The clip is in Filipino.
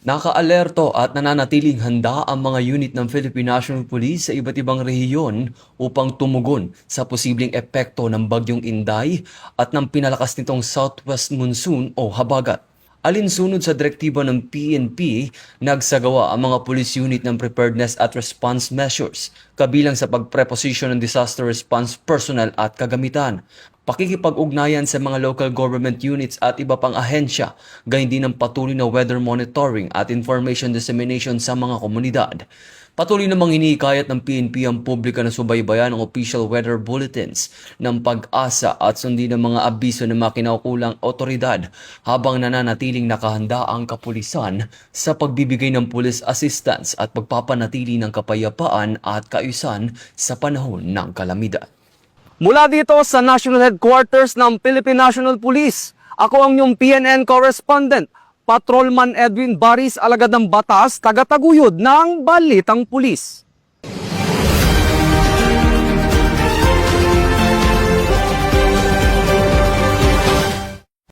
Nakaalerto at nananatiling handa ang mga unit ng Philippine National Police sa iba't ibang rehiyon upang tumugon sa posibleng epekto ng Bagyong Inday at ng pinalakas nitong southwest monsoon o habagat. Alinsunod sa direktiba ng PNP, nagsagawa ang mga police unit ng preparedness at response measures, kabilang sa pagpreposisyon ng disaster response personnel at kagamitan, pakikipag-ugnayan sa mga local government units at iba pang ahensya, gayon din ang patuloy na weather monitoring at information dissemination sa mga komunidad. Patuloy namang hinihikayat ng PNP ang publika na subaybayan ang official weather bulletins ng pag-asa at sundin ang mga abiso ng mga kinaukulang otoridad habang nananatiling nakahanda ang kapulisan sa pagbibigay ng police assistance at pagpapanatili ng kapayapaan at kaayusan sa panahon ng kalamidad. Mula dito sa National Headquarters ng Philippine National Police, ako ang inyong PNN correspondent, Patrolman Edwin Baris, alagad ng batas, tagataguyod ng Balitang Pulis.